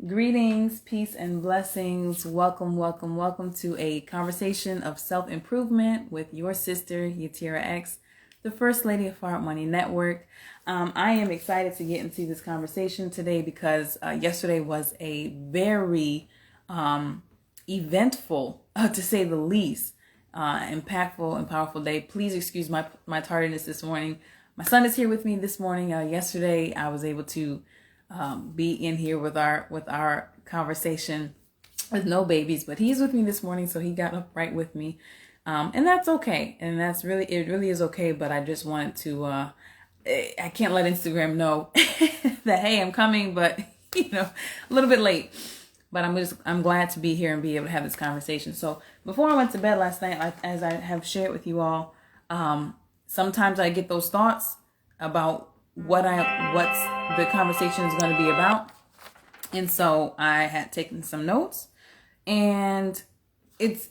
Greetings, peace, and blessings. Welcome, welcome, welcome to a conversation of self-improvement with your sister, Yatira X, the First Lady of Heart Money Network. I am excited to get into this conversation today because yesterday was a very eventful, to say the least, impactful and powerful day. Please excuse my tardiness this morning. My son is here with me this morning. Yesterday, I was able to be in here with our conversation with no babies, but he's with me this morning, so he got up right with me, and that's okay, and it really is okay. But I just wanted to I can't let Instagram know that hey, I'm coming, but a little bit late. But I'm glad to be here and be able to have this conversation. So before I went to bed last night, as I have shared with you all, sometimes I get those thoughts about what's the conversation is going to be about. And so I had taken some notes, and it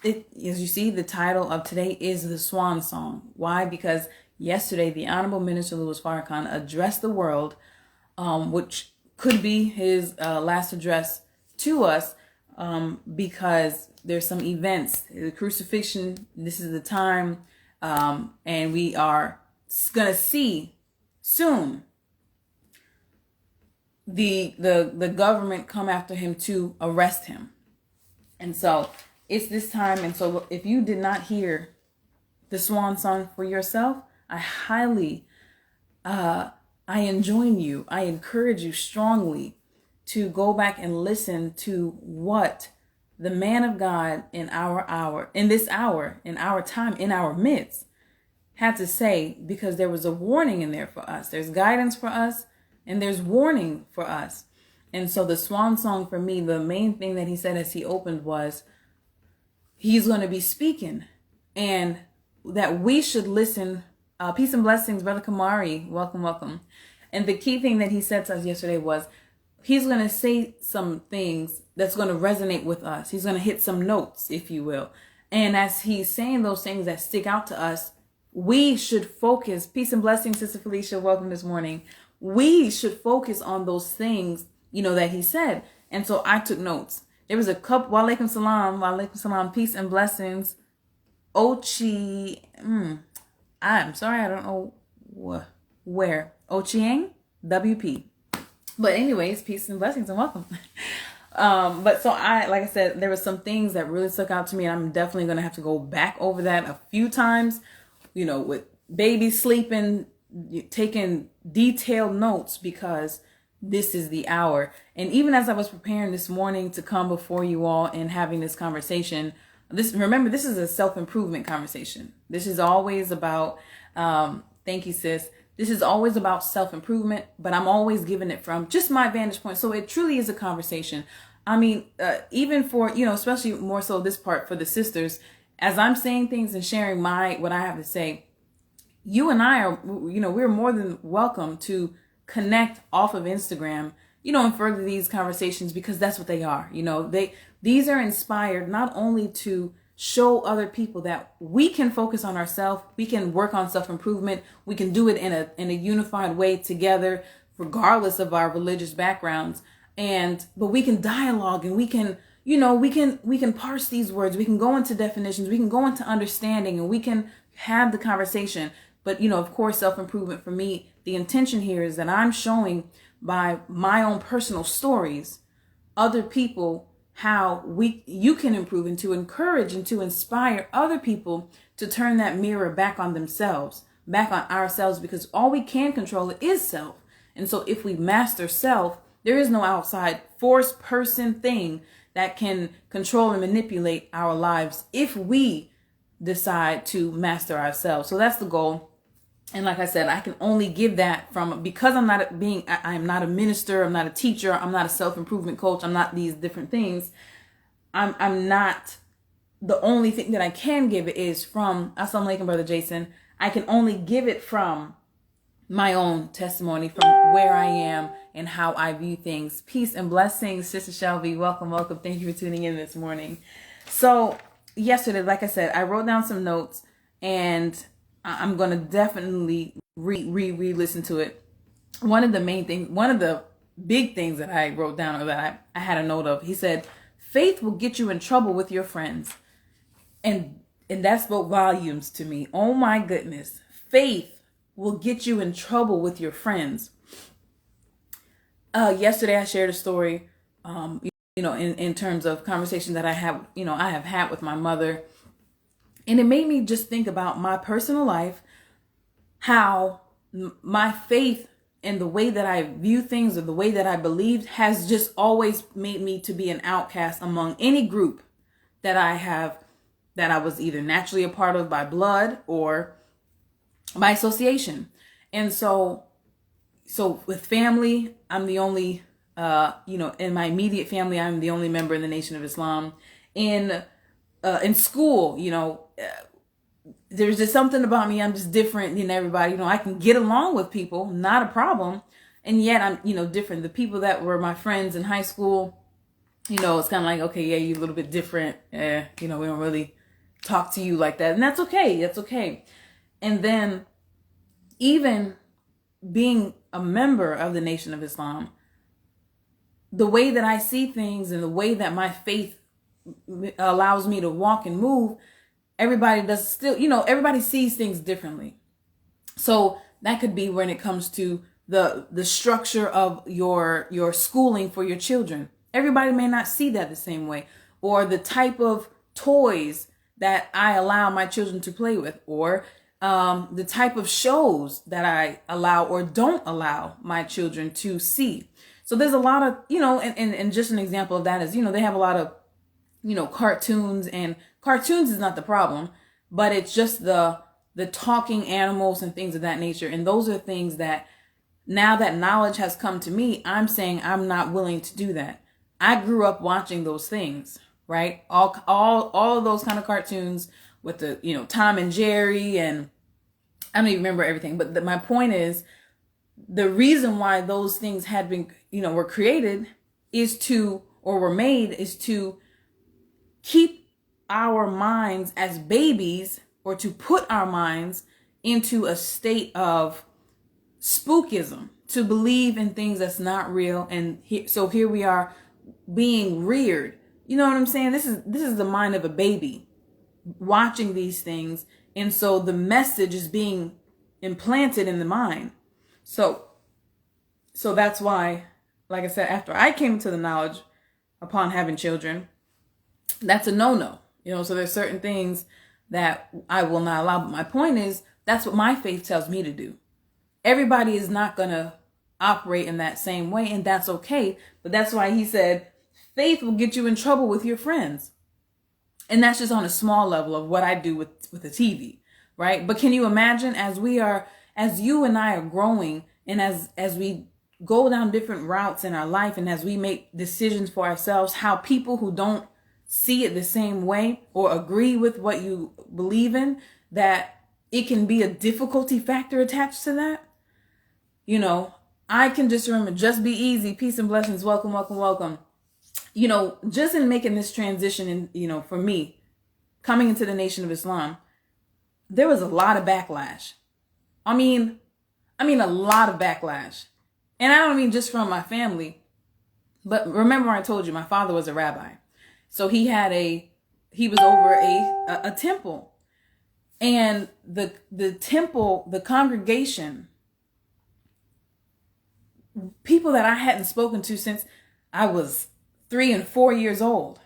as you see, the title of today is the Swan Song. Why? Because yesterday the Honorable Minister Louis Farrakhan addressed the world, which could be his last address to us, because there's some events, the crucifixion. This is the time, and we are going to see soon the government come after him to arrest him. And so it's this time. And so if you did not hear the Swan Song for yourself, I highly I encourage you strongly to go back and listen to what the man of God in our time, in our midst, had to say, because there was a warning in there for us. There's guidance for us, and there's warning for us. And so the Swan Song for me, the main thing that he said as he opened was, he's going to be speaking, and that we should listen. Peace and blessings, Brother Kamari. Welcome, welcome. And the key thing that he said to us yesterday was, he's going to say some things that's going to resonate with us. He's going to hit some notes, if you will. And as he's saying those things that stick out to us, we should focus. Peace and blessings, Sister Felicia. Welcome this morning. We should focus on those things, that he said. And so I took notes. There was a couple. Wa alaikum salam. Peace and blessings. Ochi. I'm sorry, I don't know where. Ochiang WP. But anyways, peace and blessings and welcome. But so like I said, there were some things that really stuck out to me, and I'm definitely going to have to go back over that a few times, with babies sleeping, taking detailed notes, because this is the hour. And even as I was preparing this morning to come before you all and having this conversation, remember, this is a self-improvement conversation. This is always about, thank you, sis. This is always about self-improvement, but I'm always giving it from just my vantage point. So it truly is a conversation. I mean, even for, especially more so this part for the sisters, as I'm saying things and sharing what I have to say, you and I are, we're more than welcome to connect off of Instagram, and further these conversations, because that's what they are. These are inspired not only to show other people that we can focus on ourselves, we can work on self-improvement, we can do it in a unified way together, regardless of our religious backgrounds, but we can dialogue, and we can we can parse these words, we can go into definitions, we can go into understanding, and we can have the conversation. But of course, self-improvement for me, the intention here is that I'm showing by my own personal stories other people how you can improve, and to encourage and to inspire other people to turn that mirror back on themselves, back on ourselves, because all we can control is self. And so if we master self, there is no outside force, person, thing that can control and manipulate our lives if we decide to master ourselves. So that's the goal. And like I said, I can only give that because I'm not a minister, I'm not a teacher, I'm not a self-improvement coach, I'm not these different things. I'm not, the only thing that I can give it is from, Assalamu alaikum, Brother Jason. I can only give it from my own testimony, from where I am and how I view things. Peace and blessings, Sister Shelby. Welcome, welcome. Thank you for tuning in this morning. So yesterday, like I said, I wrote down some notes, and I'm going to definitely re-listen to it. One of the main things, one of the big things that I wrote down or that I had a note of. He said, faith will get you in trouble with your friends. And that spoke volumes to me. Oh my goodness. Faith will get you in trouble with your friends. Yesterday I shared a story, in terms of conversations that I have had with my mother. And it made me just think about my personal life, how my faith and the way that I view things or the way that I believed has just always made me to be an outcast among any group that I was either naturally a part of by blood or by association. And so with family, I'm the only, in my immediate family, I'm the only member in the Nation of Islam. In school, there's just something about me. I'm just different than everybody. I can get along with people, not a problem. And yet I'm, different. The people that were my friends in high school, it's kind of like, okay, yeah, you're a little bit different. We don't really talk to you like that. And that's okay. That's okay. And then even being a member of the Nation of Islam, the way that I see things and the way that my faith allows me to walk and move, everybody does still, everybody sees things differently. So that could be when it comes to the structure of your schooling for your children. Everybody may not see that the same way, or the type of toys that I allow my children to play with, or the type of shows that I allow or don't allow my children to see. So there's a lot of, and just an example of that is, they have a lot of, cartoons, and cartoons is not the problem, but it's just the talking animals and things of that nature. And those are things that now that knowledge has come to me, I'm saying I'm not willing to do that. I grew up watching those things, right? All of those kind of cartoons with the, Tom and Jerry, and I don't even remember everything. But my point is, the reason why those things had been, were created were made is to keep our minds as babies, or to put our minds into a state of spookism, to believe in things that's not real. And so here we are being reared. You know what I'm saying? This is the mind of a baby watching these things. And so the message is being implanted in the mind. So that's why, like I said, after I came to the knowledge upon having children, that's a no-no. So there's certain things that I will not allow. But my point is, that's what my faith tells me to do. Everybody is not going to operate in that same way, and that's okay. But that's why he said, faith will get you in trouble with your friends. And that's just on a small level of what I do with the TV, right? But can you imagine, as you and I are growing, and as we go down different routes in our life, and as we make decisions for ourselves, how people who don't see it the same way or agree with what you believe in, that it can be a difficulty factor attached to that. I can just remember, just be easy, peace and blessings, welcome, welcome, welcome. Just in making this transition, and, for me, coming into the Nation of Islam, there was a lot of backlash. I mean, a lot of backlash. And I don't mean just from my family, but remember I told you my father was a rabbi. So he was over a temple, and the temple, the congregation, people that I hadn't spoken to since I was 3 and 4 years old,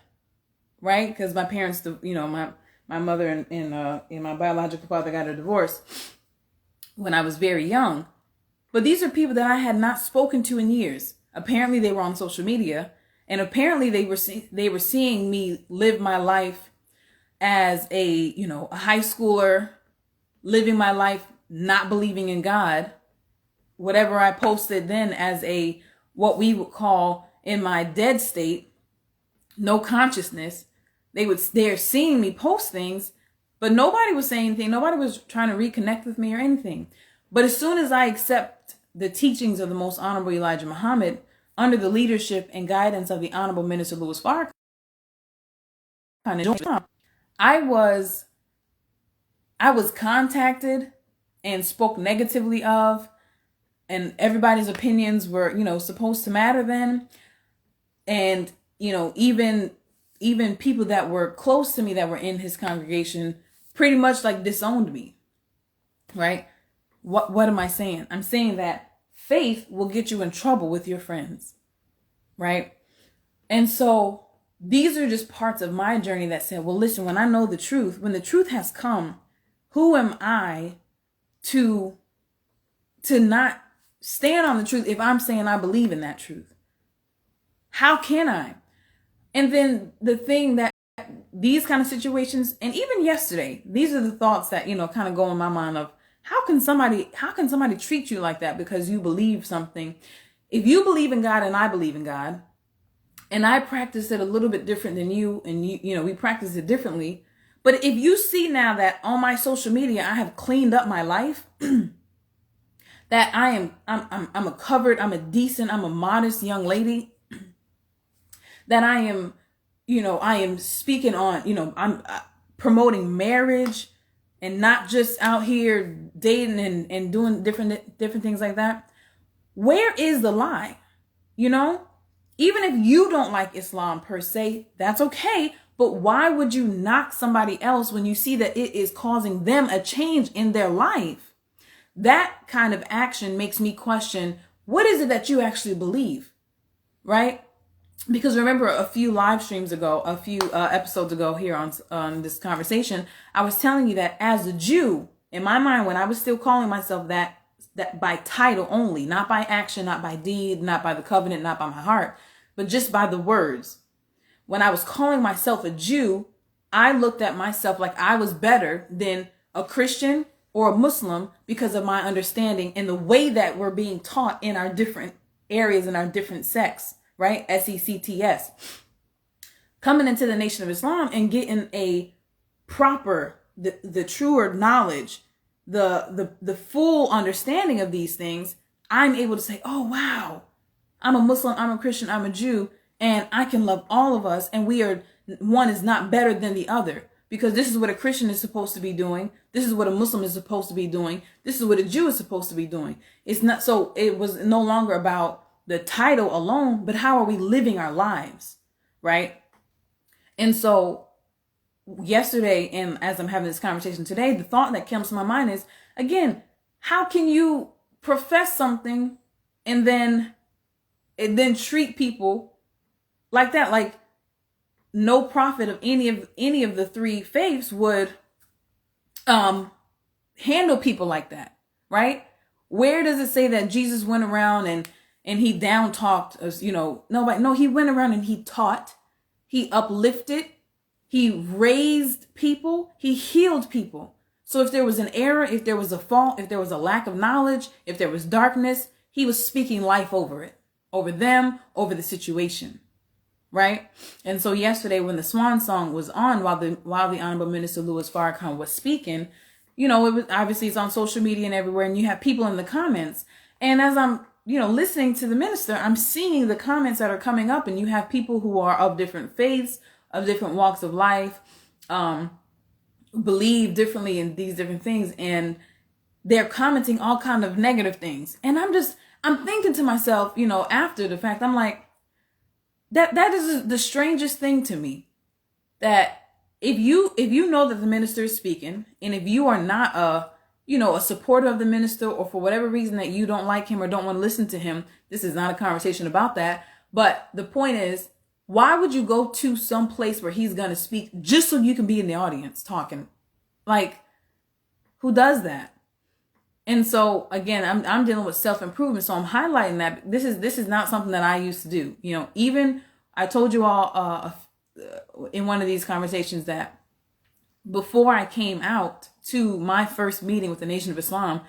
right? Because my parents, my mother and my biological father got a divorce when I was very young. But these are people that I had not spoken to in years. Apparently they were on social media, and apparently they were seeing me live my life as a high schooler, living my life not believing in God. Whatever I posted then as what we would call, in my dead state, no consciousness, they're seeing me post things, but nobody was saying anything. Nobody was trying to reconnect with me or anything. But as soon as I accept the teachings of the Most Honorable Elijah Muhammad, under the leadership and guidance of the Honorable Minister Louis Farrakhan, I was contacted and spoke negatively of everybody's opinions were, supposed to matter then. And, even people that were close to me that were in his congregation pretty much like disowned me, right? What am I saying? I'm saying that faith will get you in trouble with your friends, right? And so these are just parts of my journey that said, well, listen, when I know the truth, when the truth has come, who am I to not stand on the truth if I'm saying I believe in that truth? How can I? And then the thing that these kind of situations, and even yesterday, these are the thoughts that, kind of go in my mind of how can somebody treat you like that because you believe something? If you believe in God and I believe in God, and I practice it a little bit different than you, and we practice it differently. But if you see now that on my social media, I have cleaned up my life, that I'm a decent, I'm a modest young lady, that I am, I am speaking on, I'm promoting marriage and not just out here dating and doing different things like that. Where is the lie? Even if you don't like Islam per se, that's okay. But why would you knock somebody else when you see that it is causing them a change in their life? That kind of action makes me question, what is it that you actually believe, right? Because remember a few live streams ago, a few episodes ago here on this conversation, I was telling you that as a Jew, in my mind, when I was still calling myself that by title only, not by action, not by deed, not by the covenant, not by my heart, but just by the words. When I was calling myself a Jew, I looked at myself like I was better than a Christian or a Muslim because of my understanding and the way that we're being taught in our different areas and our different sects, right? SECTS. Coming into the Nation of Islam and getting a proper, the truer knowledge, the full understanding of these things, I'm able to say, oh, wow, I'm a Muslim, I'm a Christian, I'm a Jew, and I can love all of us. And one is not better than the other, because this is what a Christian is supposed to be doing. This is what a Muslim is supposed to be doing. This is what a Jew is supposed to be doing. It's not, so it was no longer about the title alone, but how are we living our lives, right? And so yesterday, and as I'm having this conversation today, the thought that comes to my mind is, again, how can you profess something and then treat people like that? Like no prophet of any of the three faiths would handle people like that, right? Where does it say that Jesus went around and he down talked us, nobody? No, he went around and he taught, he uplifted, he raised people, he healed people. So if there was an error, if there was a fault, if there was a lack of knowledge, if there was darkness, he was speaking life over it, over them, over the situation, right? And so yesterday when the Swan song was on, while the Honorable Minister Louis Farrakhan was speaking, it was obviously it's on social media and everywhere, and you have people in the comments. And as I'm, listening to the minister, I'm seeing the comments that are coming up, and you have people who are of different faiths, of different walks of life, believe differently in these different things, and they're commenting all kind of negative things. And I'm thinking to myself, after the fact, I'm like, that is the strangest thing to me, that if you know that the minister is speaking, and if you are not a supporter of the minister, or for whatever reason that you don't like him or don't want to listen to him, this is not a conversation about that. But the point is, why would you go to some place where he's going to speak just so you can be in the audience talking? Like, who does that? And so again, I'm dealing with self-improvement. So I'm highlighting that this is not something that I used to do. Even I told you all in one of these conversations that before I came out to my first meeting with the Nation of Islam,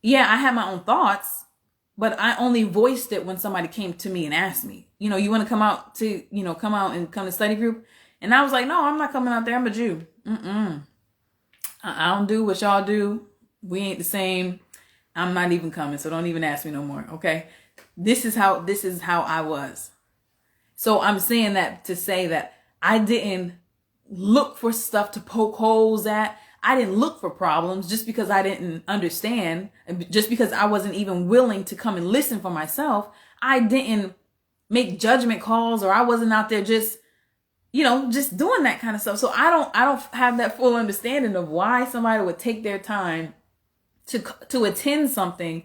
yeah, I had my own thoughts, but I only voiced it when somebody came to me and asked me, you want to come out and come to study group? And I was like, no, I'm not coming out there. I'm a Jew. I don't do what y'all do. We ain't the same. I'm not even coming. So don't even ask me no more. Okay. This is how I was. So I'm saying that to say that I didn't look for stuff to poke holes at. I didn't look for problems just because I didn't understand, and just because I wasn't even willing to come and listen for myself. I didn't make judgment calls, or I wasn't out there just, just doing that kind of stuff. So I don't have that full understanding of why somebody would take their time to attend something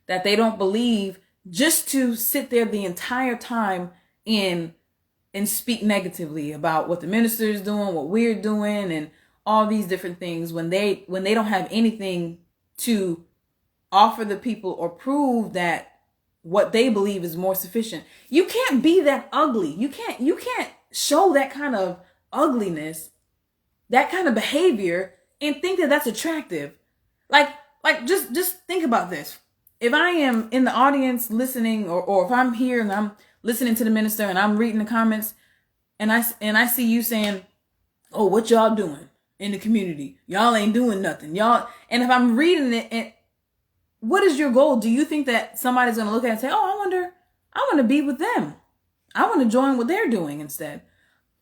that they don't believe, just to sit there the entire time and speak negatively about what the minister is doing, what we're doing, and all these different things, when they don't have anything to offer the people or prove that what they believe is more sufficient. You can't be that ugly. You can't show that kind of ugliness, that kind of behavior, and think that that's attractive. Like just think about this. If I am in the audience listening, or if I'm here and I'm listening to the minister and I'm reading the comments, and I see you saying, "Oh, what y'all doing in the community? Y'all ain't doing nothing. Y'all." And if I'm reading it, and what is your goal? Do you think that somebody's going to look at it and say, "Oh, I want to be with them. I want to join what they're doing instead"?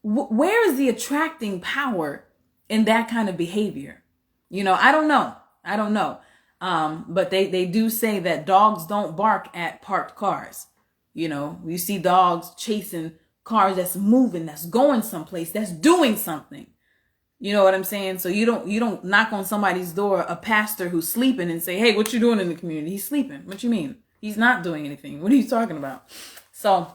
Where is the attracting power in that kind of behavior? I don't know. But they do say that dogs don't bark at parked cars. You see dogs chasing cars that's moving, that's going someplace, that's doing something. You know what I'm saying? So you don't knock on somebody's door, a pastor who's sleeping, and say, "Hey, what you doing in the community?" He's sleeping. What you mean? He's not doing anything. What are you talking about? So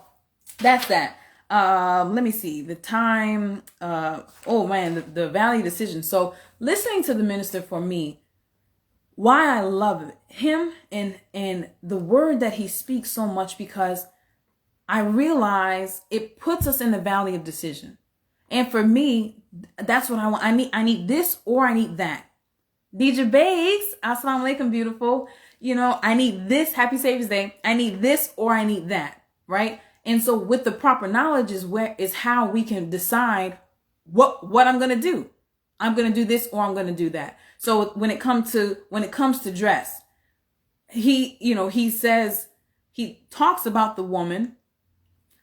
that's that. Let me see the time. The Valley decision. So listening to the minister, for me, why I love him and the word that he speaks so much, because I realize it puts us in the valley of decision. And for me, that's what I want. I need this, or I need that. DJ Bakes, assalamu alaikum, beautiful. I need this. Happy Savior's Day. I need this, or I need that. Right? And so with the proper knowledge is how we can decide what I'm going to do. I'm going to do this, or I'm going to do that. So when it comes to dress, he says, he talks about the woman,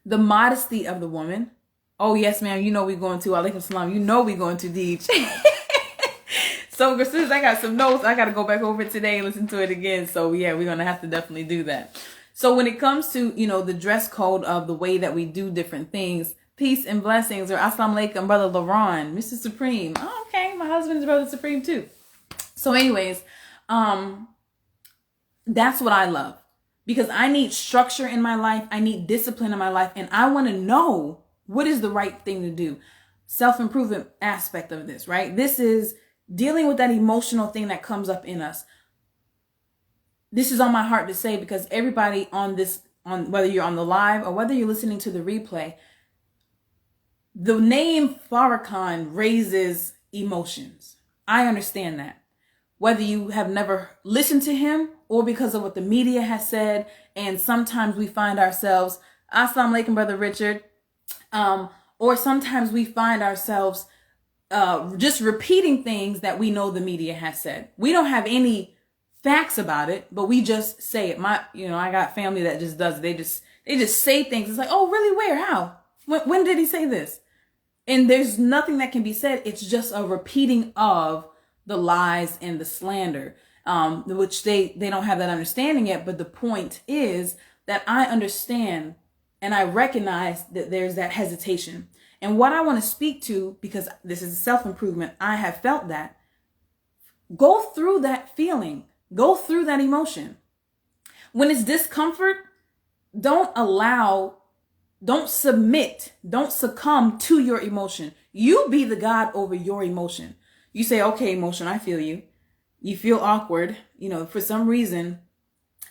the modesty of the woman. Oh yes, ma'am. We're going to alaikum salam. We're going to Deej. So as soon as I got some notes, I got to go back over it today and listen to it again. So yeah, we're going to have to definitely do that. So when it comes to, the dress code of the way that we do different things, peace and blessings, or assalamu alaikum, brother LaRon, Mr. Supreme. Oh, okay. My husband's brother Supreme too. So anyways, that's what I love, because I need structure in my life. I need discipline in my life, and I want to know what is the right thing to do. Self-improvement aspect of this, right? This is dealing with that emotional thing that comes up in us. This is on my heart to say, because everybody on whether you're on the live or whether you're listening to the replay, the name Farrakhan raises emotions. I understand that. Whether you have never listened to him, or because of what the media has said, and sometimes we find ourselves, assalamu alaikum, brother Richard, or sometimes we find ourselves just repeating things that we know the media has said. We don't have any facts about it, but we just say it. I got family that just does it. They just say things. It's like, "Oh, really? Where? How? When did he say this?" And there's nothing that can be said. It's just a repeating of the lies and the slander, which they don't have that understanding yet. But the point is that I understand and I recognize that there's that hesitation. And what I want to speak to, because this is self-improvement, I have felt that. Go through that feeling. Go through that emotion. When it's discomfort, don't submit, don't succumb to your emotion. You be the God over your emotion. You say, "Okay, emotion, I feel you. You feel awkward. For some reason,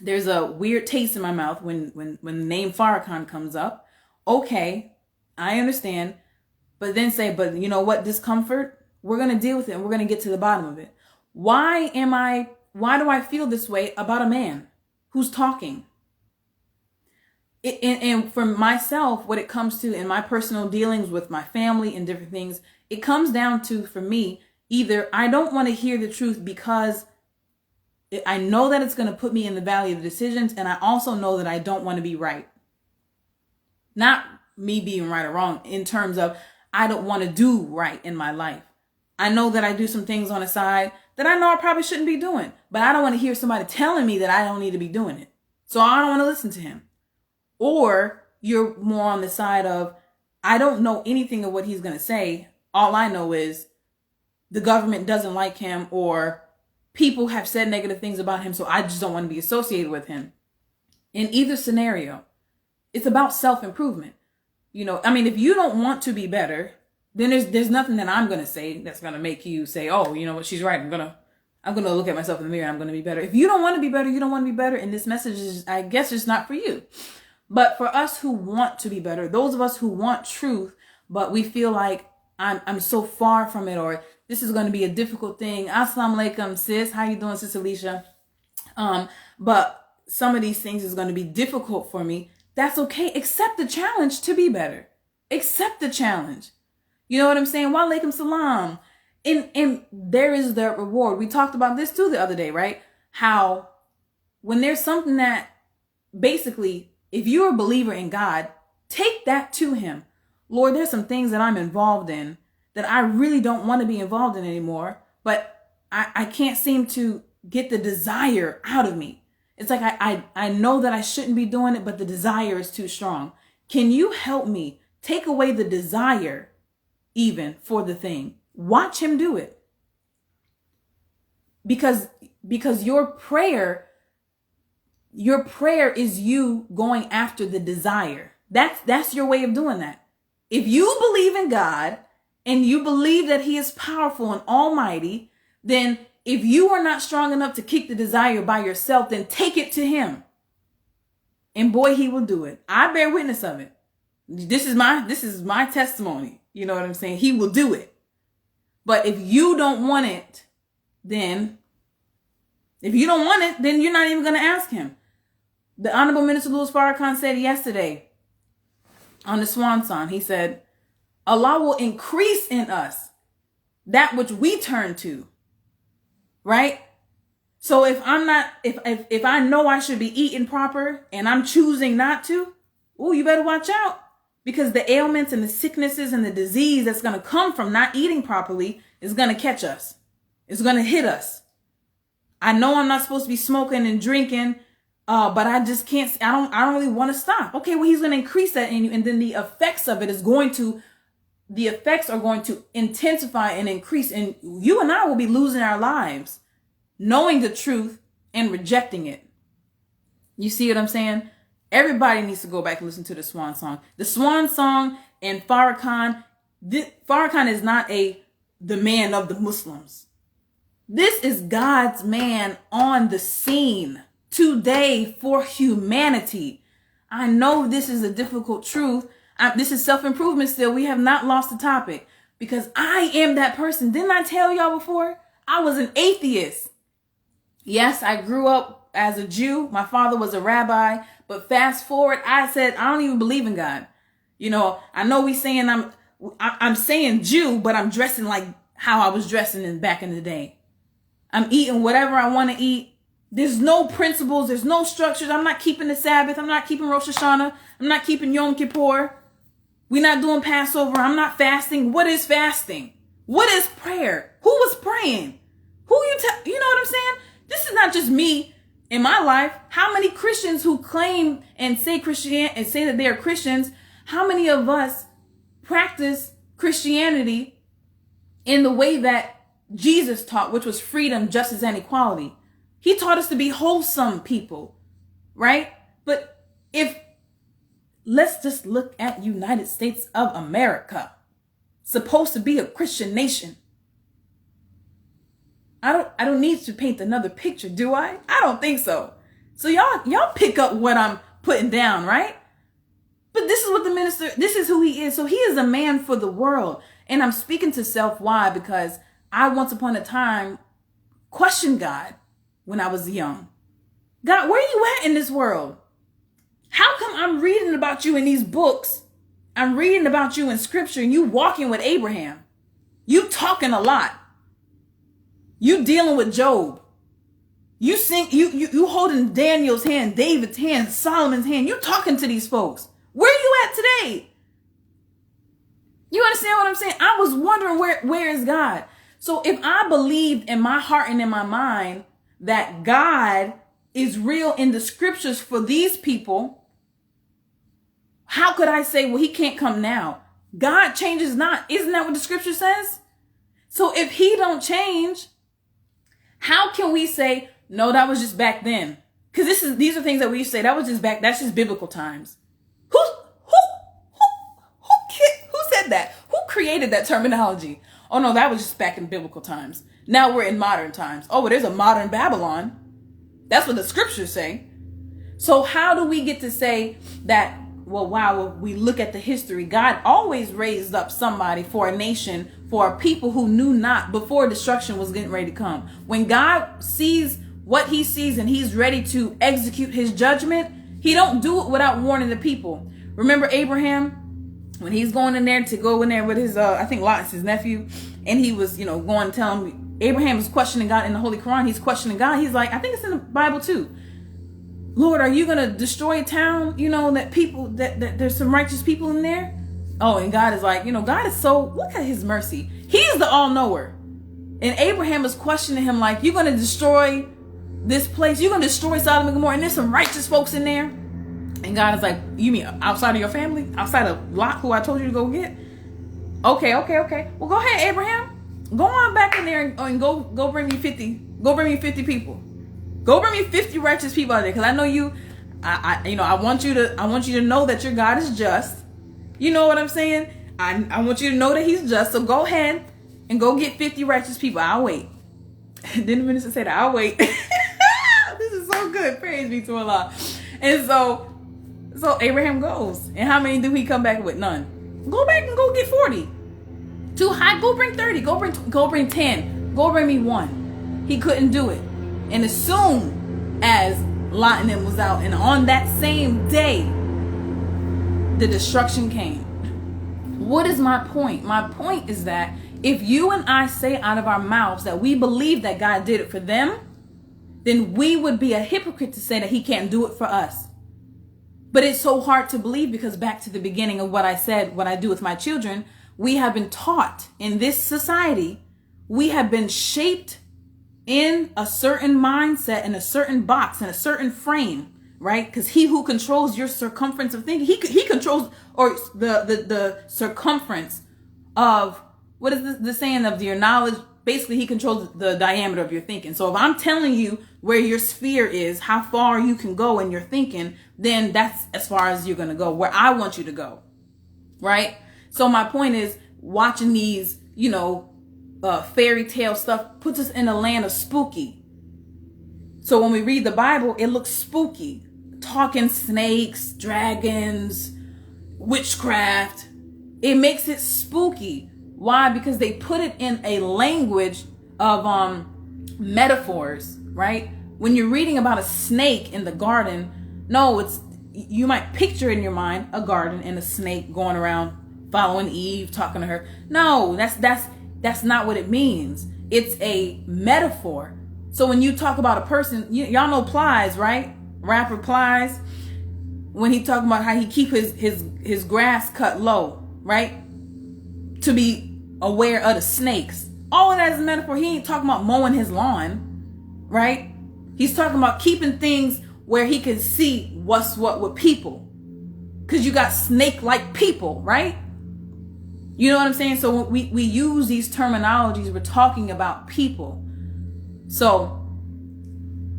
there's a weird taste in my mouth when the name Farrakhan comes up. Okay, I understand." But then say, "But you know what? Discomfort, we're going to deal with it, and we're going to get to the bottom of it. Why do I feel this way about a man who's talking?" And for myself, what it comes to in my personal dealings with my family and different things, it comes down to, for me, either I don't want to hear the truth because I know that it's going to put me in the valley of decisions, and I also know that I don't want to be right. Not me being right or wrong in terms of I don't want to do right in my life. I know that I do some things on the side that I know I probably shouldn't be doing, but I don't want to hear somebody telling me that I don't need to be doing it. So I don't want to listen to him. Or you're more on the side of, I don't know anything of what he's going to say. All I know is the government doesn't like him, or people have said negative things about him, so I just don't want to be associated with him. In either scenario, it's about self-improvement. If you don't want to be better, then there's nothing that I'm going to say that's going to make you say, oh, you know what, she's right. I'm going to look at myself in the mirror and I'm going to be better. If you don't want to be better, you don't want to be better. And this message is, I guess, it's not for you. But for us who want to be better, those of us who want truth, but we feel like I'm so far from it, or this is going to be a difficult thing. Assalamu alaikum, sis. How you doing, sis Alicia? But some of these things is going to be difficult for me. That's okay. Accept the challenge to be better. Accept the challenge. You know what I'm saying? Wa alaikum salam. And there is the reward. We talked about this too the other day, right? How when there's something that basically, if you're a believer in God, take that to him. Lord, there's some things that I'm involved in that I really don't want to be involved in anymore, but I can't seem to get the desire out of me. It's like I know that I shouldn't be doing it, but the desire is too strong. Can you help me take away the desire even for the thing? Watch him do it. Because your prayer is you going after the desire. That's your way of doing that. If you believe in God and you believe that he is powerful and almighty, then if you are not strong enough to kick the desire by yourself, then take it to him. And boy, he will do it. I bear witness of it. This is my testimony. You know what I'm saying? He will do it. But if you don't want it, then you're not even going to ask him. The Honorable Minister Louis Farrakhan said yesterday on the Swan song, he said, Allah will increase in us that which we turn to. Right? So if I know I should be eating proper and I'm choosing not to, you better watch out. Because the ailments and the sicknesses and the disease that's going to come from not eating properly is going to catch us. It's going to hit us. I know I'm not supposed to be smoking and drinking, but I just can't. I don't really want to stop. Okay, well, he's going to increase that in you, and then the effects are going to intensify and increase, and you and I will be losing our lives, knowing the truth and rejecting it. You see what I'm saying? Everybody needs to go back and listen to the Swan song. The Swan song and Farrakhan. Farrakhan is not the man of the Muslims. This is God's man on the scene today for humanity. I know this is a difficult truth. This is self-improvement still. We have not lost the topic because I am that person. Didn't I tell y'all before? I was an atheist. Yes, I grew up as a Jew. My father was a rabbi. But fast forward, I said, I don't even believe in God. I know we saying I'm saying Jew, but I'm dressing like how I was dressing back in the day. I'm eating whatever I want to eat. There's no principles. There's no structures. I'm not keeping the Sabbath. I'm not keeping Rosh Hashanah. I'm not keeping Yom Kippur. We're not doing Passover. I'm not fasting. What is fasting? What is prayer? Who was praying? You know what I'm saying? This is not just me. In my life, how many Christians who claim and say that they are Christians, how many of us practice Christianity in the way that Jesus taught, which was freedom, justice, and equality? He taught us to be wholesome people, right? But let's just look at United States of America, supposed to be a Christian nation. I don't need to paint another picture, do I? I don't think so. So y'all pick up what I'm putting down, right? But this is who he is. So he is a man for the world. And I'm speaking to self. Why? Because I once upon a time questioned God when I was young. God, where are you at in this world? How come I'm reading about you in these books? I'm reading about you in scripture and you walking with Abraham. You talking a lot. You dealing with Job. You holding Daniel's hand, David's hand, Solomon's hand. You talking to these folks. Where are you at today? You understand what I'm saying? I was wondering where is God? So if I believed in my heart and in my mind that God is real in the scriptures for these people, how could I say, well, he can't come now? God changes not. Isn't that what the scripture says? So if he don't change, how can we say, no, that was just back then? Because these are things that we say that was just back. That's just biblical times. Who said that? Who created that terminology? Oh no, that was just back in biblical times. Now we're in modern times. Oh, well, there's a modern Babylon. That's what the scriptures say. So how do we get to say that? Well, wow, we look at the history. God always raised up somebody for a nation, for a people who knew not before destruction was getting ready to come. When God sees what he sees and he's ready to execute his judgment, he don't do it without warning the people. Remember Abraham, when he's going in there to go in there with his, I think Lot is his nephew, and he was, going to tell him, Abraham is questioning God in the Holy Quran. He's questioning God. He's like, I think it's in the Bible too. Lord, are you going to destroy a town? That people, that there's some righteous people in there. Oh, and God is like, God is so, look at his mercy. He's the all-knower. And Abraham is questioning him like, you're going to destroy this place. You're going to destroy Sodom and Gomorrah. And there's some righteous folks in there. And God is like, you mean outside of your family? Outside of Lot, who I told you to go get? Okay. Well, go ahead, Abraham. Go on back in there and go bring me 50. Go bring me 50 people. Go bring me 50 righteous people out there, because I know you. I want you to know that your God is just. You know what I'm saying? I want you to know that he's just. So go ahead and go get 50 righteous people. I'll wait. Then the minister said, I'll wait. This is so good. Praise be to Allah. And so Abraham goes. And how many do he come back with? None. Go back and go get 40. Too high. Go bring 30. Go bring 10. Go bring me 1. He couldn't do it. And as soon as Lot and them was out, and on that same day, the destruction came. What is my point? My point is that if you and I say out of our mouths that we believe that God did it for them, then we would be a hypocrite to say that he can't do it for us. But it's so hard to believe, because back to the beginning of what I said, what I do with my children, we have been taught in this society, we have been shaped in a certain mindset, in a certain box, in a certain frame, right? Because he who controls your circumference of thinking, he controls, or the circumference of, what is the saying of your knowledge? Basically, he controls the diameter of your thinking. So if I'm telling you where your sphere is, how far you can go in your thinking, then that's as far as you're going to go, where I want you to go, right? So my point is, watching these, fairy tale stuff puts us in a land of spooky. So when we read the Bible, it looks spooky. Talking snakes, dragons, witchcraft. It makes it spooky. Why? Because they put it in a language of metaphors, right? When you're reading about a snake in the garden, no, you might picture in your mind a garden and a snake going around following Eve, talking to her. No, that's not what it means. It's a metaphor. So when you talk about a person, y'all know Plies, right? Rapper Plies. When he talking about how he keep his grass cut low, right? To be aware of the snakes. All of that is a metaphor. He ain't talking about mowing his lawn, right? He's talking about keeping things where he can see what's what with people. Because you got snake-like people, right? You know what I'm saying? So we use these terminologies, we're talking about people. So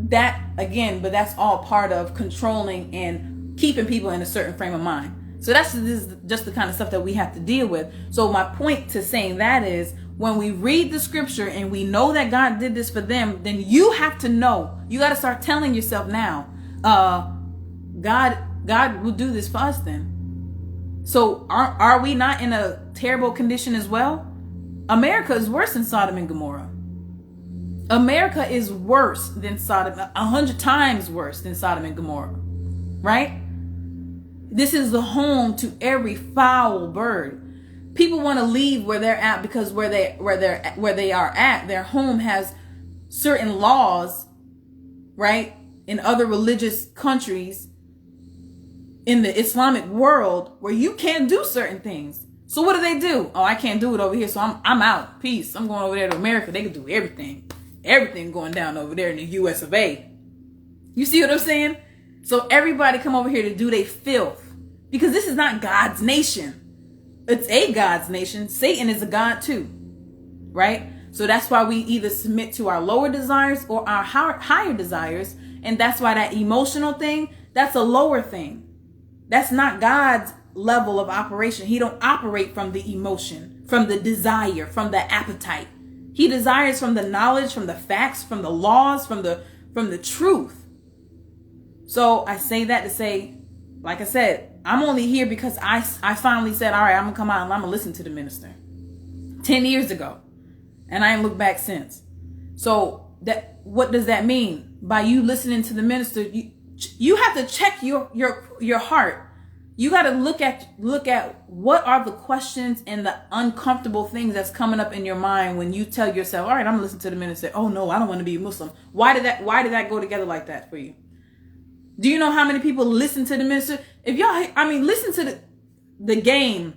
that, again, but that's all part of controlling and keeping people in a certain frame of mind. So this is just the kind of stuff that we have to deal with. So my point to saying that is, when we read the scripture and we know that God did this for them, then you have to know. You got to start telling yourself now, God will do this for us then. So are we not in a terrible condition as well? America is worse than Sodom and Gomorrah. America is worse than 100 times worse than Sodom and Gomorrah, right? This is the home to every foul bird. People want to leave where they're at because where they are at, their home has certain laws, right? In other religious countries, in the Islamic world, where you can't do certain things. So what do? Oh, I can't do it over here, so I'm out. Peace. I'm going over there to America. They can do everything. Everything going down over there in the US of A. You see what I'm saying? So everybody come over here to do their filth. Because this is not God's nation. It's a God's nation. Satan is a God too. Right? So that's why we either submit to our lower desires or our higher desires. And that's why that emotional thing, that's a lower thing. That's not God's level of operation. He don't operate from the emotion, from the desire, from the appetite. He desires from the knowledge, from the facts, from the laws, from the truth. So I say that to say, like I said, I'm only here because I finally said, all right, I'm going to come out and I'm going to listen to the minister 10 years ago. And I ain't looked back since. So what does that mean? By you listening to the minister, you have to check your heart. You got to look at what are the questions and the uncomfortable things that's coming up in your mind when you tell yourself, all right, I'm going to listen to the minister. Oh no, I don't want to be a Muslim. Why did that go together like that for you? Do you know how many people listen to the minister? Listen to the game,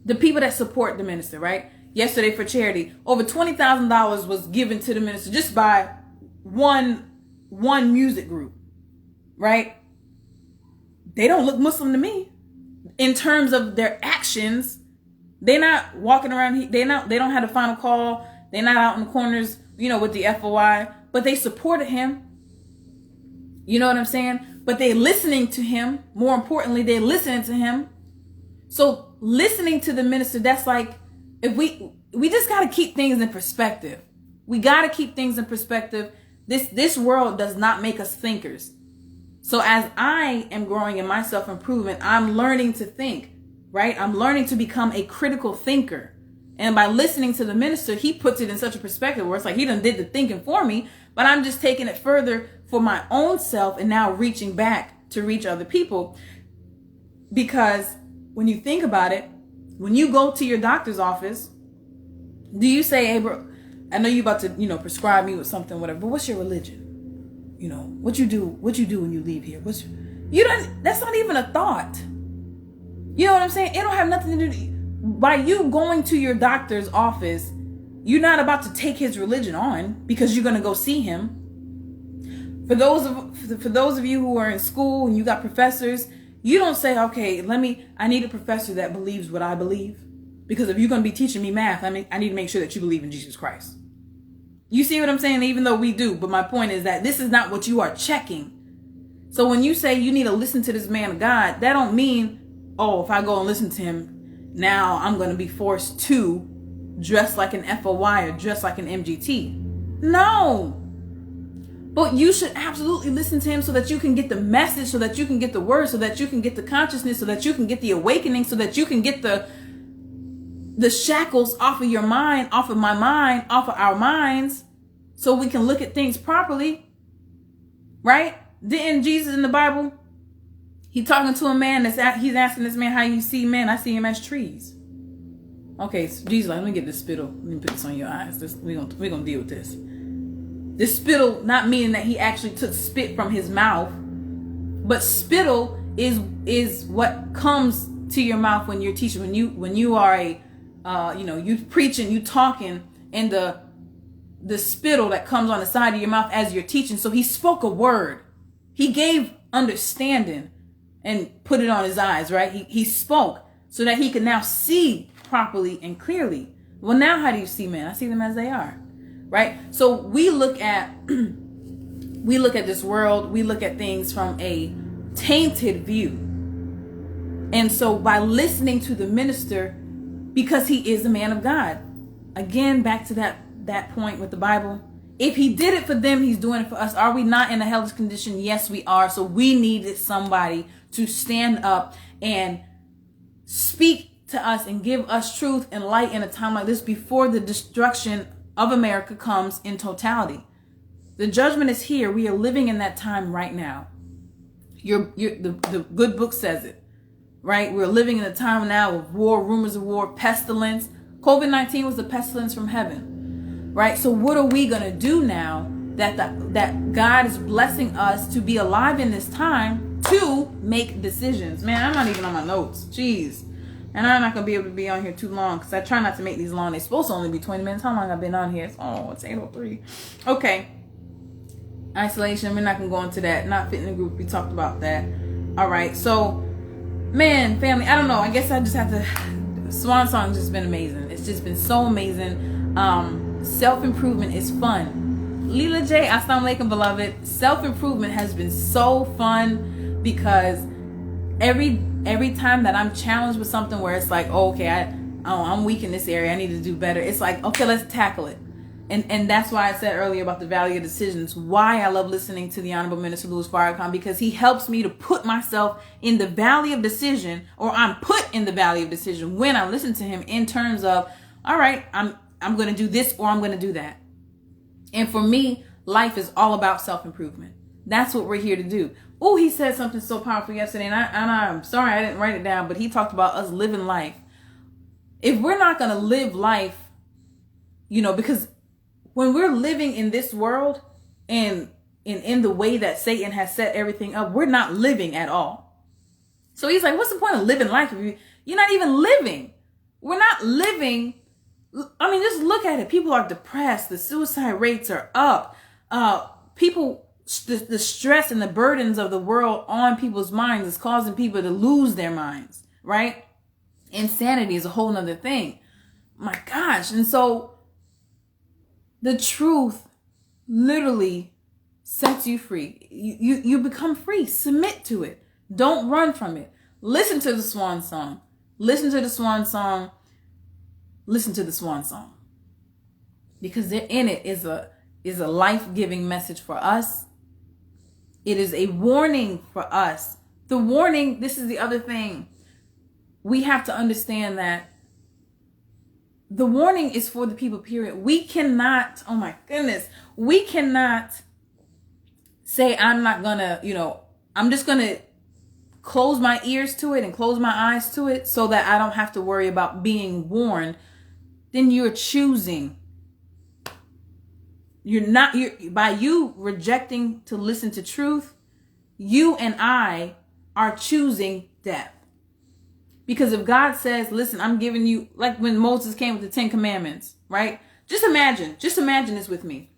the people that support the minister, right? Yesterday for charity, over $20,000 was given to the minister just by one music group, right? They don't look Muslim to me in terms of their actions. They're not walking around. They don't have the final call. They're not out in the corners, with the FOI, but they supported him. You know what I'm saying? But they're listening to him. More importantly, they're listening to him. So listening to the minister, that's like, if we just got to keep things in perspective. We got to keep things in perspective. This world does not make us thinkers. So as I am growing in my self-improvement, I'm learning to think, right? I'm learning to become a critical thinker. And by listening to the minister, he puts it in such a perspective where it's like he done did the thinking for me, but I'm just taking it further for my own self and now reaching back to reach other people. Because when you think about it, when you go to your doctor's office, do you say, hey, bro, I know you about to, prescribe me with something, whatever, but what's your religion? What you do when you leave here? That's not even a thought. You know what I'm saying? It don't have nothing to do. By you going to your doctor's office, you're not about to take his religion on because you're going to go see him. For those of you who are in school and you got professors, you don't say, okay, I need a professor that believes what I believe. Because if you're going to be teaching me math, I need to make sure that you believe in Jesus Christ. You see what I'm saying? Even though we do. But my point is that this is not what you are checking. So when you say you need to listen to this man of God, that don't mean, if I go and listen to him, now I'm going to be forced to dress like an FOI or dress like an MGT. No. But you should absolutely listen to him so that you can get the message, so that you can get the word, so that you can get the consciousness, so that you can get the awakening, so that you can get the shackles off of your mind, off of my mind, off of our minds, so we can look at things properly. Right? Didn't Jesus in the Bible, he talking to a man he's asking this man, how you see men? I see him as trees. Okay, so Jesus, let me get this spittle. Let me put this on your eyes. We're gonna deal with this. This spittle, not meaning that he actually took spit from his mouth, but spittle is what comes to your mouth when you're teaching. When you are you preaching, you talking, and the spittle that comes on the side of your mouth as you're teaching. So he spoke a word. He gave understanding and put it on his eyes, right? He spoke so that he could now see properly and clearly. Well, now how do you see men? I see them as they are, right? So we look at this world, we look at things from a tainted view. And so by listening to the minister, because he is a man of God, again, back to that point with the Bible, if he did it for them, he's doing it for us. Are we not in a hellish condition? Yes, we are. So we needed somebody to stand up and speak to us and give us truth and light in a time like this before the destruction of America comes in totality. The judgment is here. We are living in that time right now. The good book says it, right? We're living in a time now of war, rumors of war, pestilence. COVID-19 was the pestilence from heaven, right? So what are we going to do now that God is blessing us to be alive in this time to make decisions? Man, I'm not even on my notes. Jeez. And I'm not going to be able to be on here too long because I try not to make these long. They're supposed to only be 20 minutes. How long I've been on here? It's 8:03. Okay. Isolation. We're not going to go into that. Not fitting the group. We talked about that. All right. So, man, family, I don't know. I guess I just have to... Swan song's just been amazing. It's just been so amazing. Self-improvement is fun. Leela J, assalamu alaikum, beloved. Self-improvement has been so fun because every time that I'm challenged with something where it's like, oh, okay, I'm weak in this area, I need to do better. It's like, okay, let's tackle it. And that's why I said earlier about the value of decisions, why I love listening to the Honorable Minister Louis Farrakhan, because he helps me to put myself in the valley of decision, or I'm put in the valley of decision when I listen to him in terms of, all right, I'm going to do this or I'm going to do that. And for me, life is all about self-improvement. That's what we're here to do. Oh, he said something so powerful yesterday, and I'm sorry I didn't write it down, but he talked about us living life. If we're not going to live life, because when we're living in this world and in the way that Satan has set everything up, we're not living at all. So he's like, what's the point of living life if you're not even living? We're not living. I mean, just look at it. People are depressed. The suicide rates are up. The stress and the burdens of the world on people's minds is causing people to lose their minds, right? Insanity is a whole nother thing. My gosh. And so the truth literally sets you free. You become free. Submit to it. Don't run from it. Listen to the Swan song. Listen to the Swan song. Listen to the Swan song. Because in it is a life-giving message for us. It is a warning for us. The warning, this is the other thing. We have to understand that the warning is for the people, period. We cannot, oh my goodness, we cannot say I'm not gonna, I'm just gonna close my ears to it and close my eyes to it so that I don't have to worry about being warned. Then you're choosing. By you rejecting to listen to truth, you and I are choosing death. Because if God says, listen, I'm giving you, like when Moses came with the 10 commandments, right? Just imagine this with me.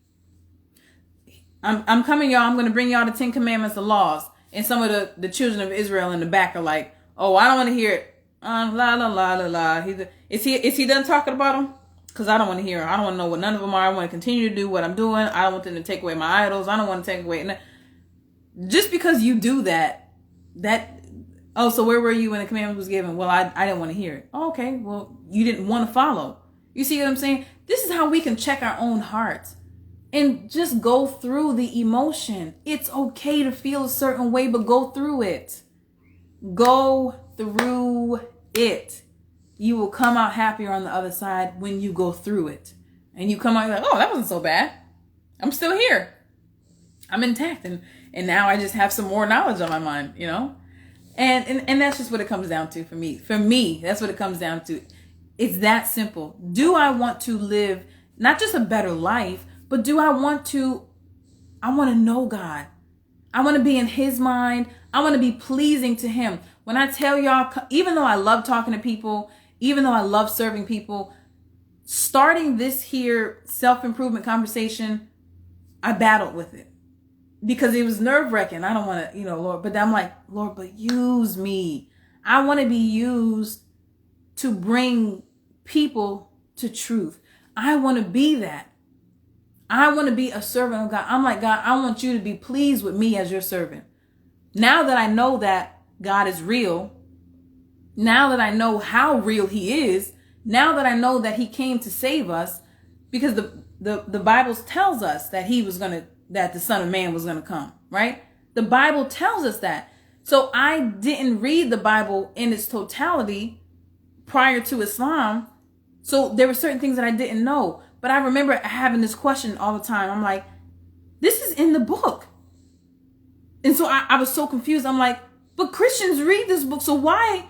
I'm coming, y'all. I'm going to bring y'all the 10 commandments, the laws. And some of the children of Israel in the back are like, oh, I don't want to hear it. La, la, la, la, la. Is he done talking about them? Because I don't want to hear. I don't want to know what none of them are. I want to continue to do what I'm doing. I don't want them to take away my idols. I don't want to take away. Just because you do that, oh, so where were you when the commandment was given? Well, I didn't want to hear it. Oh, okay, well, you didn't want to follow. You see what I'm saying? This is how we can check our own hearts and just go through the emotion. It's okay to feel a certain way, but go through it. Go through it. You will come out happier on the other side when you go through it. And you come out like, oh, that wasn't so bad. I'm still here. I'm intact. And now I just have some more knowledge on my mind, And that's just what it comes down to for me. For me, that's what it comes down to. It's that simple. Do I want to live not just a better life, but do I want to know God. I want to be in his mind. I want to be pleasing to him. When I tell y'all, even though I love talking to people, even though I love serving people, starting this here self-improvement conversation, I battled with it. Because it was nerve-wracking. I don't want to, Lord. But I'm like, Lord, but use me. I want to be used to bring people to truth. I want to be that. I want to be a servant of God. I'm like, God, I want you to be pleased with me as your servant. Now that I know that God is real, now that I know how real he is, now that I know that he came to save us, because the Bible tells us that that the Son of Man was going to come, right? The Bible tells us that. So I didn't read the Bible in its totality prior to Islam. So there were certain things that I didn't know. But I remember having this question all the time. I'm like, this is in the book. And so I was so confused. I'm like, but Christians read this book. So why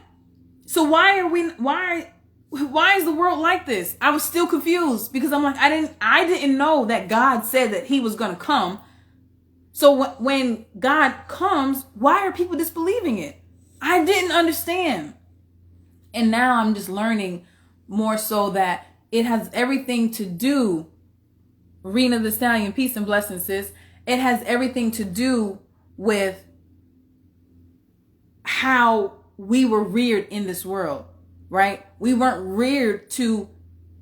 is the world like this? I was still confused because I'm like, I didn't know that God said that he was going to come. So when God comes, why are people disbelieving it? I didn't understand. And now I'm just learning more so that it has everything to do, Rena the Stallion, peace and blessings, sis. It has everything to do with how we were reared in this world, right? We weren't reared to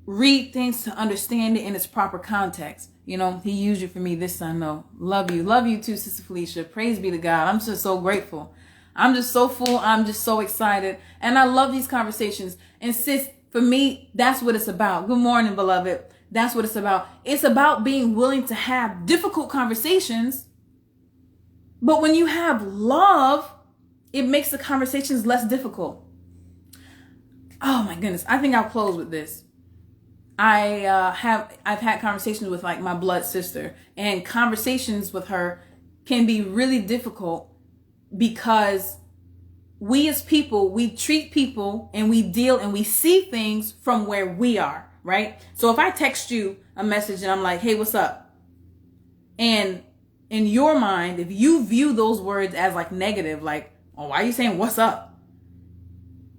read things to understand it in its proper context. You know, he used you for me this time, though. Love you. Love you too, Sister Felicia. Praise be to God. I'm just so grateful. I'm just so full. I'm just so excited. And I love these conversations. And sis, for me, that's what it's about. Good morning, beloved. That's what it's about. It's about being willing to have difficult conversations. But when you have love, it makes the conversations less difficult. Oh my goodness. I think I'll close with this. I've had conversations with like my blood sister, and conversations with her can be really difficult because we as people, we treat people and we deal and we see things from where we are, right? So if I text you a message and I'm like, hey, what's up? And in your mind, if you view those words as like negative, like, oh, why are you saying what's up?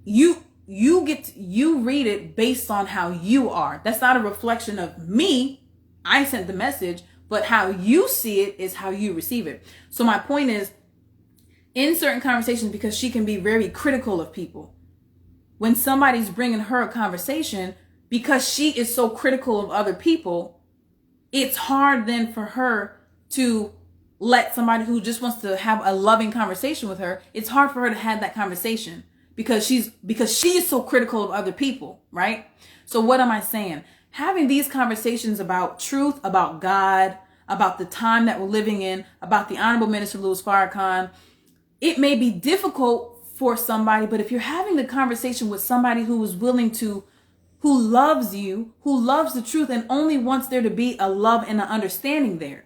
You read it based on how you are. That's not a reflection of me. I sent the message, but how you see it is how you receive it. So my point is, in certain conversations, because she can be very critical of people, when somebody's bringing her a conversation, because she is so critical of other people, it's hard then for her to let somebody who just wants to have a loving conversation with her, it's hard for her to have that conversation because she is so critical of other people, right? So what am I saying? Having these conversations about truth, about God, about the time that we're living in, about the Honorable Minister Louis Farrakhan, it may be difficult for somebody, but if you're having the conversation with somebody who is willing to, who loves you, who loves the truth and only wants there to be a love and an understanding there.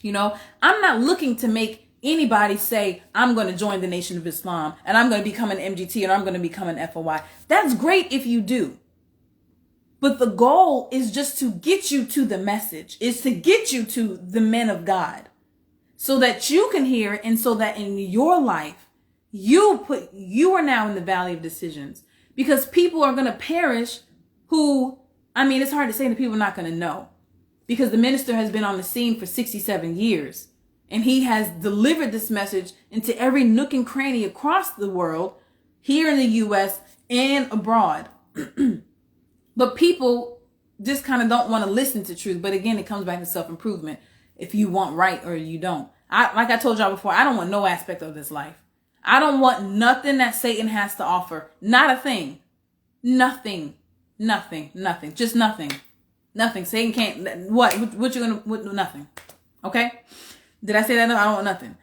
You know, I'm not looking to make anybody say, I'm going to join the Nation of Islam and I'm going to become an MGT and I'm going to become an FOI. That's great if you do. But the goal is just to get you to the message, is to get you to the men of God so that you can hear, and so that in your life, you are now in the valley of decisions, because people are going to perish who, I mean, it's hard to say that people are not going to know, because the minister has been on the scene for 67 years and he has delivered this message into every nook and cranny across the world, here in the U.S. and abroad. But people just kind of don't want to listen to truth. But again, it comes back to self-improvement. If you want right or you don't. Like I told y'all before, I don't want no aspect of this life. I don't want nothing that Satan has to offer. Not a thing. Nothing. Just nothing. Nothing. Satan can't. What you gonna? Nothing. Okay. Did I say that? No, I don't want nothing.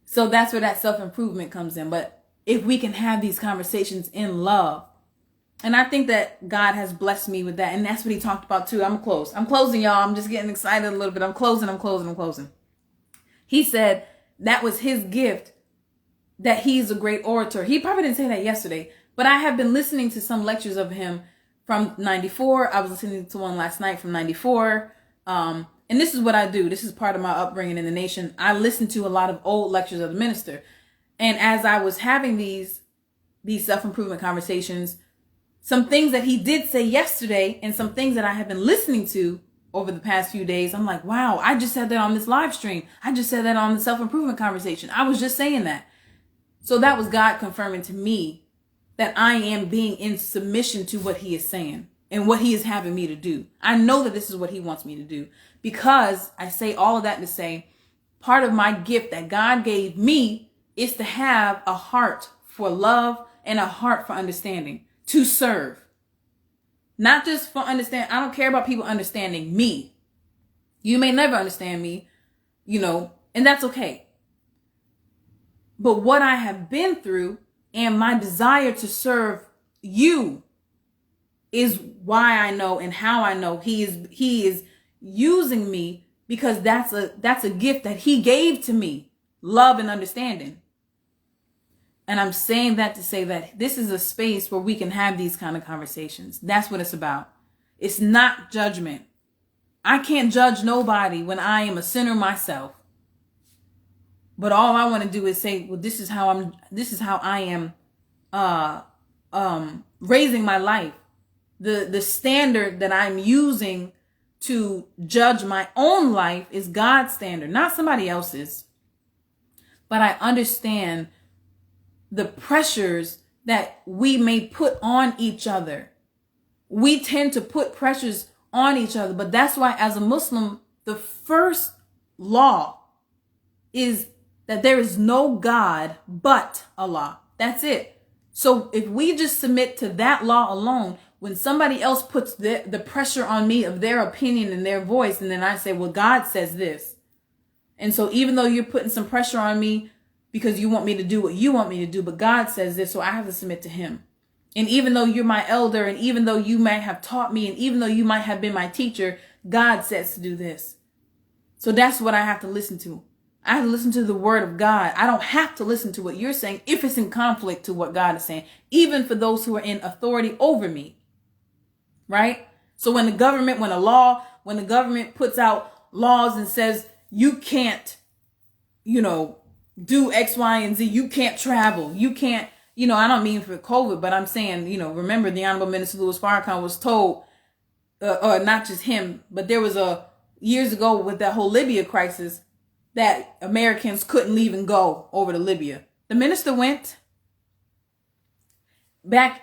So that's where that self-improvement comes in. But if we can have these conversations in love, and I think that God has blessed me with that. And that's what he talked about too. I'm closing, y'all. I'm just getting excited a little bit. I'm closing. He said that was his gift, that he's a great orator. He probably didn't say that yesterday, but I have been listening to some lectures of him from 94. I was listening to one last night from 94. And this is what I do. This is part of my upbringing in the nation. I listen to a lot of old lectures of the minister. And as I was having these self-improvement conversations, some things that he did say yesterday and some things that I have been listening to over the past few days, I'm like, wow, I just said that on this live stream. I just said that on the self-improvement conversation. I was just saying that. So that was God confirming to me that I am being in submission to what he is saying and what he is having me to do. I know that this is what he wants me to do, because I say all of that to say part of my gift that God gave me is to have a heart for love and a heart for understanding, to serve. Not just for understand. I don't care about people understanding me. You may never understand me, and that's okay. But what I have been through and my desire to serve you is why I know and how I know he is using me, because that's a gift that he gave to me, love and understanding. And I'm saying that to say that this is a space where we can have these kind of conversations. That's what it's about. It's not judgment. I can't judge nobody when I am a sinner myself. But all I want to do is say, well, this is how I am raising my life. The standard that I'm using to judge my own life is God's standard, not somebody else's. But I understand the pressures that we may put on each other. We tend to put pressures on each other, but that's why as a Muslim, the first law is that there is no God but Allah. That's it. So if we just submit to that law alone, when somebody else puts the pressure on me of their opinion and their voice, and then I say, well, God says this. And so even though you're putting some pressure on me because you want me to do what you want me to do, but God says this, so I have to submit to him. And even though you're my elder, and even though you might have taught me, and even though you might have been my teacher, God says to do this. So that's what I have to listen to. I have to listen to the word of God. I don't have to listen to what you're saying if it's in conflict to what God is saying, even for those who are in authority over me. Right? So when the government puts out laws and says you can't, do X, Y, and Z, you can't travel, you can't, I don't mean for COVID, but I'm saying, remember the Honorable Minister Louis Farrakhan was told, or not just him, but there was years ago with that whole Libya crisis that Americans couldn't leave and go over to Libya. The minister went back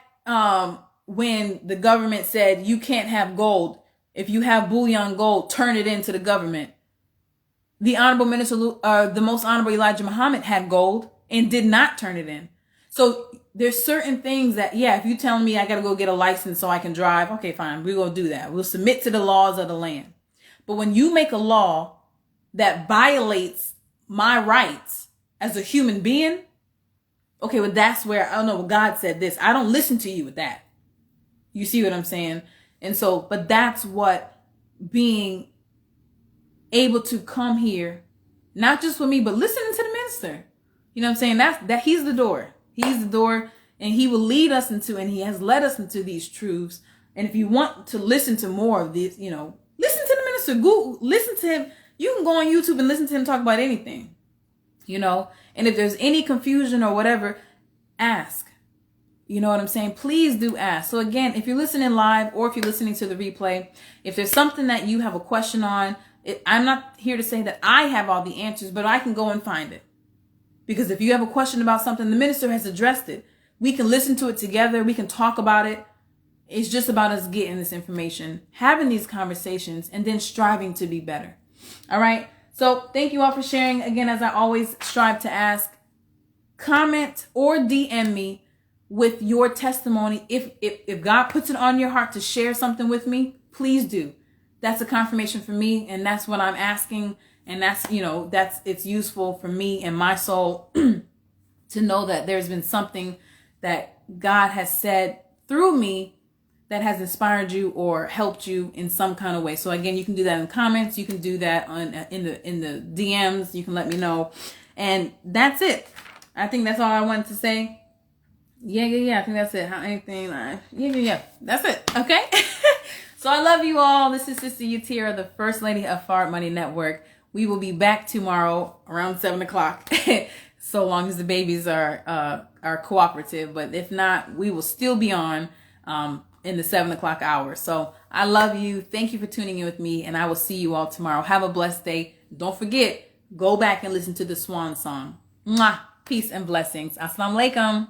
when the government said you can't have gold. If you have bullion gold, turn it into the government. The Honorable Minister, the Most Honorable Elijah Muhammad had gold and did not turn it in. So there's certain things that, if you're telling me I got to go get a license so I can drive, okay, fine, we're going to do that. We'll submit to the laws of the land. But when you make a law that violates my rights as a human being, okay, well, that's where, I don't know, God said this. I don't listen to you with that. You see what I'm saying? And so, but that's what being able to come here, not just for me, but listening to the minister. You know what I'm saying? That he's the door. He's the door, and he will lead us into, and he has led us into these truths. And if you want to listen to more of this, listen to the minister. Google, listen to him. You can go on YouTube and listen to him talk about anything, and if there's any confusion or whatever, ask. You know what I'm saying? Please do ask. So again, if you're listening live or if you're listening to the replay, if there's something that you have a question on, I'm not here to say that I have all the answers, but I can go and find it. Because if you have a question about something, the minister has addressed it. We can listen to it together. We can talk about it. It's just about us getting this information, having these conversations, and then striving to be better. All right. So thank you all for sharing. Again, as I always strive to ask, comment or DM me with your testimony. If God puts it on your heart to share something with me, please do. That's a confirmation for me, and that's what I'm asking. And that's, it's useful for me and my soul to know that there's been something that God has said through me that has inspired you or helped you in some kind of way. So again, you can do that in the comments. You can do that in the DMs. You can let me know. And that's it. I think that's all I wanted to say. Yeah. I think that's it. That's it. Okay. So I love you all. This is Sister Yatira, the First Lady of Forward Money Network. We will be back tomorrow around 7:00, so long as the babies are cooperative. But if not, we will still be on in the 7:00 hour. So I love you. Thank you for tuning in with me, and I will see you all tomorrow. Have a blessed day. Don't forget, go back and listen to the Swan song. Mwah! Peace and blessings. Assalamu alaikum.